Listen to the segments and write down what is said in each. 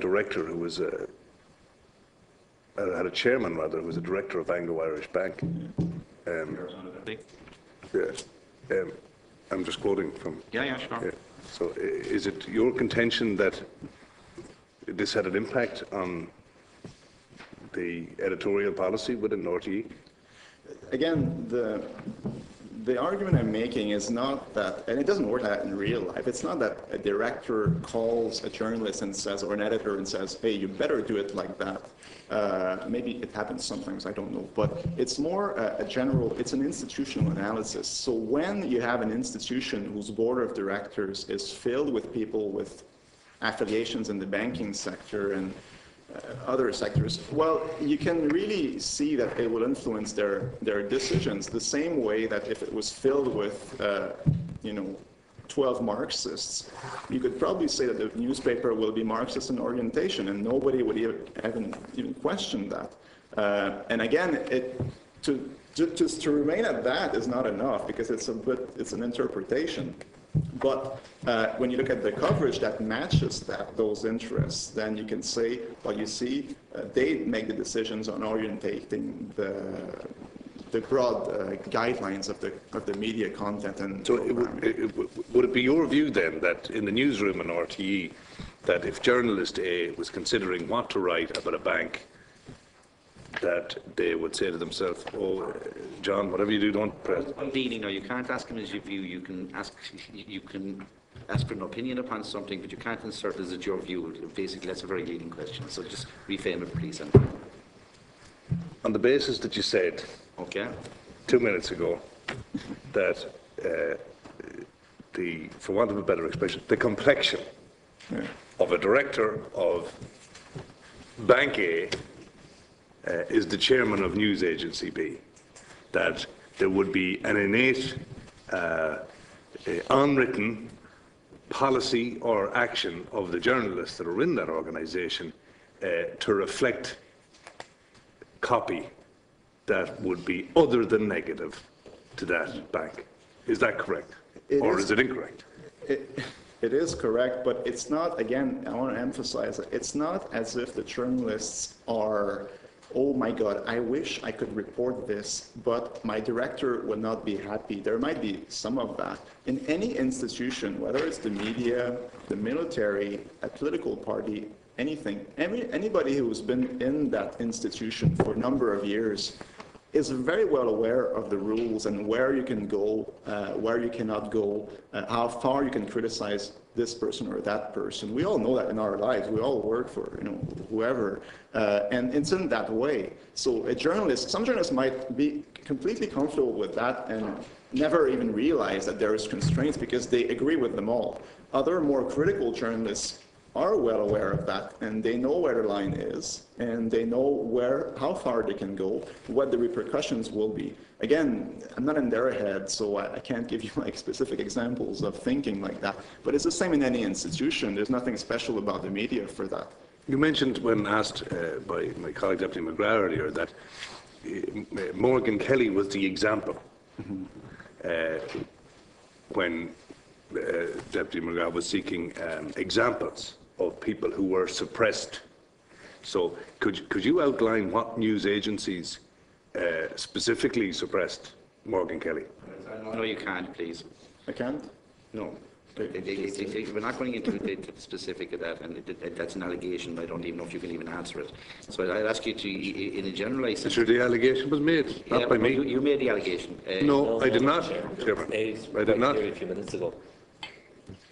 director who was had a chairman rather who was a director of Anglo-Irish Bank. Yeah, I'm just quoting from. Yeah, sure. Yeah. So, is it your contention that this had an impact on the editorial policy within RTE? Again, the argument I'm making is not that, and it doesn't work like that in real life, it's not that a director calls a journalist and says, or an editor and says, hey, you better do it like that. Maybe it happens sometimes, I don't know, but it's more a general, it's an institutional analysis. So when you have an institution whose board of directors is filled with people with affiliations in the banking sector and other sectors, well, you can really see that it will influence their decisions the same way that if it was filled with, 12 Marxists, you could probably say that the newspaper will be Marxist in orientation, and nobody would even question that. And again, just to remain at that is not enough because it's an interpretation. But when you look at the coverage that matches those interests, then you can say, well, you see, they make the decisions on orientating the broad guidelines of the media content. And so, would it be your view then that in the newsroom in RTE, that if journalist A was considering what to write about a bank, that they would say to themselves, "Oh, John, whatever you do, don't press." I'm leading now. You can't ask him his view. You can ask for an opinion upon something, but you can't insert as it your view. Basically, that's a very leading question. So just reframe it, please. On the basis that you said, okay, 2 minutes ago, that for want of a better expression, the complexion of a director of Bank A is the chairman of news agency B, that there would be an innate, unwritten policy or action of the journalists that are in that organisation to reflect copy that would be other than negative to that bank. Is that correct? Or is it incorrect? It is correct, but it's not, again, I want to emphasize that it's not as if the journalists are, oh my God, I wish I could report this, but my director would not be happy. There might be some of that. In any institution, whether it's the media, the military, a political party, anything, anybody who's been in that institution for a number of years is very well aware of the rules and where you can go, where you cannot go, how far you can criticize this person or that person. We all know that in our lives. We all work for whoever, and it's in that way. So some journalists might be completely comfortable with that and never even realize that there is constraints because they agree with them all. Other more critical journalists are well aware of that, and they know where the line is, and they know how far they can go, what the repercussions will be. Again, I'm not in their head, so I can't give you like specific examples of thinking like that, but it's the same in any institution. There's nothing special about the media for that. You mentioned, when asked by my colleague Deputy McGrath earlier, that Morgan Kelly was the example. When Deputy McGrath was seeking examples of people who were suppressed. So could you outline what news agencies specifically suppressed Morgan Kelly? No, you can't, please. I can't? No. We're not going into the specific of that, and that's an allegation. I don't even know if you can even answer it. So I'll ask you to, in a generalised sense. Sure, the allegation was made, not by me. You made the allegation. No, I did not, Chairman. I did not. A few minutes ago.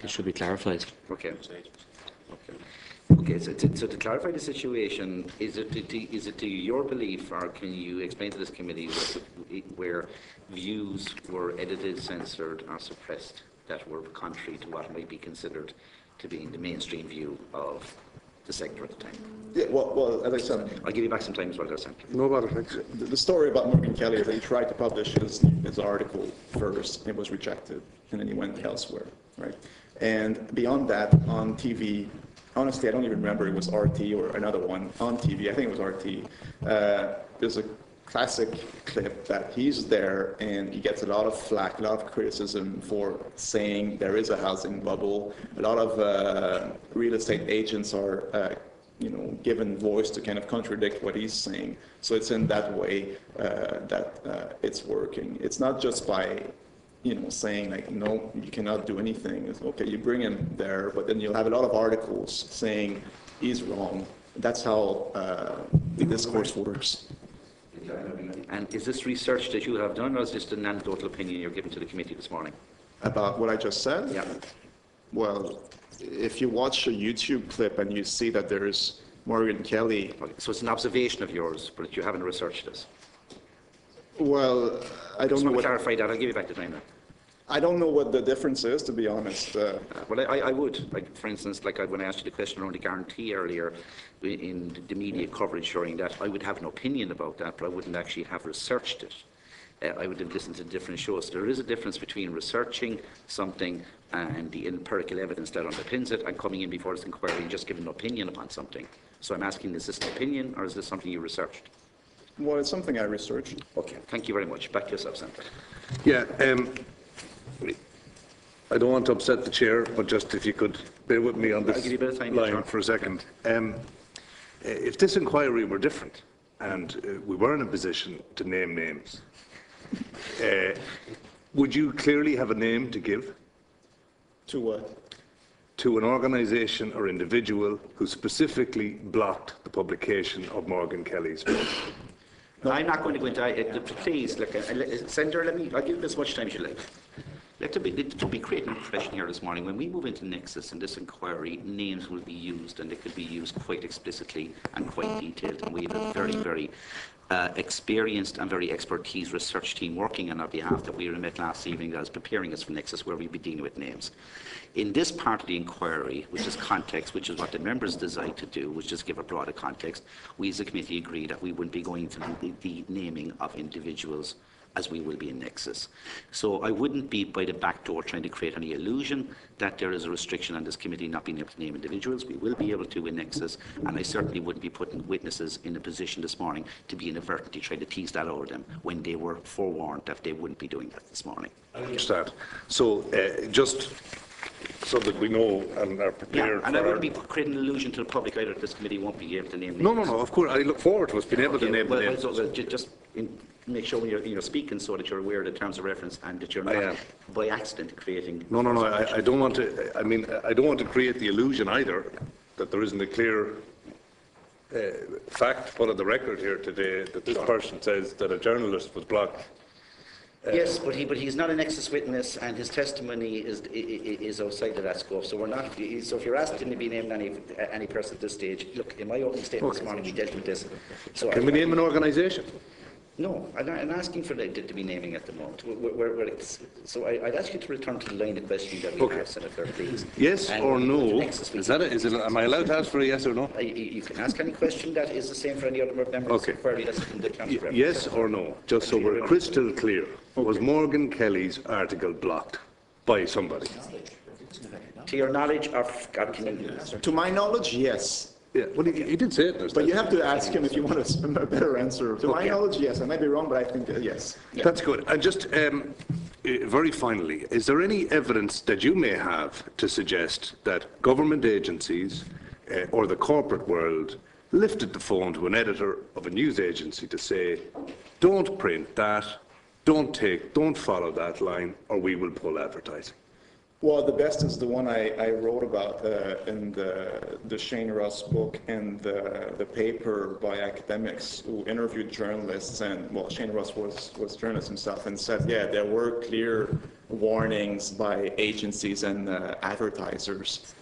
It should be clarified. Okay. Okay, so to clarify the situation, is it to your belief, or can you explain to this committee where views were edited, censored, or suppressed that were contrary to what might be considered to be the mainstream view of the sector at the time? Yeah, well, as I said, I'll give you back some time as well, there, Sam. No bother, thanks. The story about Morgan Kelly is that he tried to publish his article first, it was rejected, and then he went elsewhere, right? And beyond that, on TV, honestly, I don't even remember, it was RT or another one on TV, I think it was RT. There's a classic clip that he's there and he gets a lot of flack, a lot of criticism for saying there is a housing bubble. A lot of real estate agents are given voice to kind of contradict what he's saying. So it's in that way that it's working. It's not just by, saying like, no, you cannot do anything. It's okay, you bring him there, but then you'll have a lot of articles saying he's wrong. That's how the discourse works. And is this research that you have done, or is this an anecdotal opinion you're giving to the committee this morning? About what I just said? Yeah. Well, if you watch a YouTube clip and you see that there's Morgan Kelly. Okay, so it's an observation of yours, but you haven't researched this. Well, I don't Just know want to what. clarify that. I'll give you back the time now. I don't know what the difference is, to be honest. Well, I would. Like, for instance, when I asked you the question around the guarantee earlier in the media coverage showing that, I would have an opinion about that, but I wouldn't actually have researched it. I would have listened to different shows. There is a difference between researching something and the empirical evidence that underpins it and coming in before this inquiry and just giving an opinion upon something. So I'm asking, is this an opinion or is this something you researched? Well, it's something I researched. Okay, thank you very much. Back to yourself, Senator. Yeah, I don't want to upset the chair, but just if you could bear with me on I'll this give you a bit of time, line sure. for a second. If this inquiry were different and we were in a position to name names, would you clearly have a name to give To what? to an organisation or individual who specifically blocked the publication of Morgan Kelly's book? No, I'm not going to go into please, look, Senator, I'll give you as much time as you like. To be creating an impression here this morning, when we move into Nexus in this inquiry, names will be used, and they could be used quite explicitly and quite detailed. And we have a very, very experienced and very expertise research team working on our behalf that we met last evening that is preparing us for Nexus, where we'll be dealing with names. In this part of the inquiry, which is context, which is what the members designed to do, which is give a broader context, we as a committee agree that we wouldn't be going into the naming of individuals as we will be in Nexus. So I wouldn't be by the back door trying to create any illusion that there is a restriction on this committee not being able to name individuals. We will be able to in Nexus, and I certainly wouldn't be putting witnesses in a position this morning to be inadvertently trying to tease that out of them when they were forewarned that they wouldn't be doing that this morning. I understand. So just so that we know and are prepared And for I wouldn't be creating an illusion to the public either that this committee won't be able to name names. No, of course. I look forward to us being able to name the names. Just make sure when you're speaking so that you're aware of the terms of reference and that you're not by accident creating... No, I don't want to, I don't want to create the illusion either that there isn't a clear fact put on the record here today that this person says that a journalist was blocked. Yes, but he's not a Nexus witness, and his testimony is outside of that scope. So we're not. So if you're asking him to be named any person at this stage, look, in my opening statement this morning, we dealt with this. So Can we name an organisation? No, I'm asking for them to be naming at the moment. So I'd ask you to return to the line of questioning that we have, Senator, please. Yes and or no? Nexus, Am I allowed to ask for a yes or no? You can ask any question that is the same for any other member of the inquiry that's in the terms of reference. Yes or no? Just so we're crystal clear. Was Morgan Kelly's article blocked by somebody? To your knowledge, To my knowledge, yes. Yeah, well, he did say it. But you have to ask him if you want a better answer. To my knowledge, yes. I might be wrong, but I think yes. That's good. And just very finally, is there any evidence that you may have to suggest that government agencies or the corporate world lifted the phone to an editor of a news agency to say, don't print that, don't follow that line, or we will pull advertising? Well, the best is the one I wrote about in the Shane Ross book and the paper by academics who interviewed journalists. And, well, Shane Ross was a journalist himself and said, yeah, there were clear warnings by agencies and advertisers.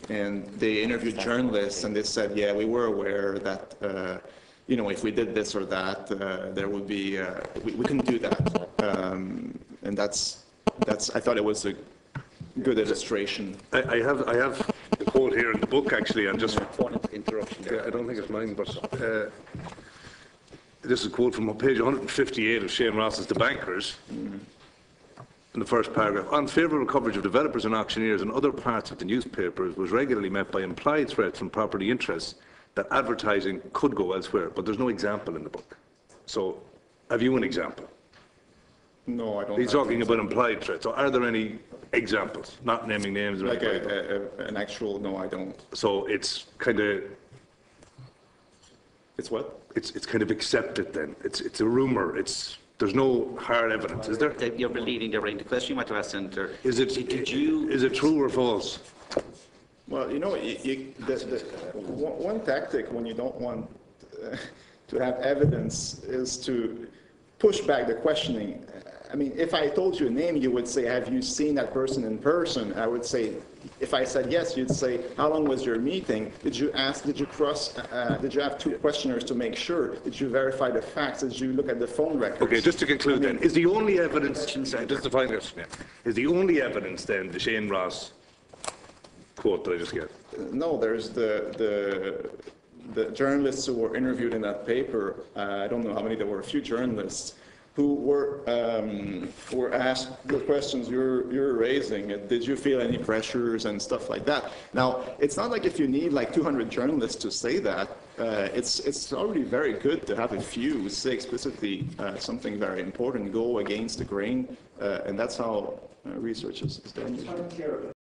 And they interviewed journalists and they said, yeah, we were aware that, if we did this or that, there would be, we couldn't do that. And I thought it was a good illustration. I have the quote here in the book, actually, and just... interruption there. I don't think it's mine, but this is a quote from page 158 of Shane Ross's The Bankers. In the first paragraph, unfavourable coverage of developers and auctioneers and other parts of the newspapers was regularly met by implied threats from property interests that advertising could go elsewhere, but there's no example in the book. So, have you an example? No, I don't. He's talking about implied threats. So are there any examples, not naming names. Or Like anything. an actual, no, I don't. So it's kind of It's kind of accepted then. It's a rumor. There's no hard evidence, is there? You're leading the right. The question you might have asked, Senator, Is it true or false? Well, you know, one tactic when you don't want to have evidence is to push back the questioning. I mean, if I told you a name, you would say, have you seen that person in person? I would say, if I said yes, you'd say, how long was your meeting? Did you ask, did you have two questioners to make sure? Did you verify the facts? Did you look at the phone records? Okay, just to conclude then, is the only evidence, just to find this, is the only evidence then the Shane Ross quote that I just get? No, there's the journalists who were interviewed in that paper. I don't know how many, there were a few journalists who were asked the questions you're raising. Did you feel any pressures and stuff like that? Now, it's not like if you need like 200 journalists to say that. It's already very good to have a few who say explicitly something very important, go against the grain, and that's how research is done.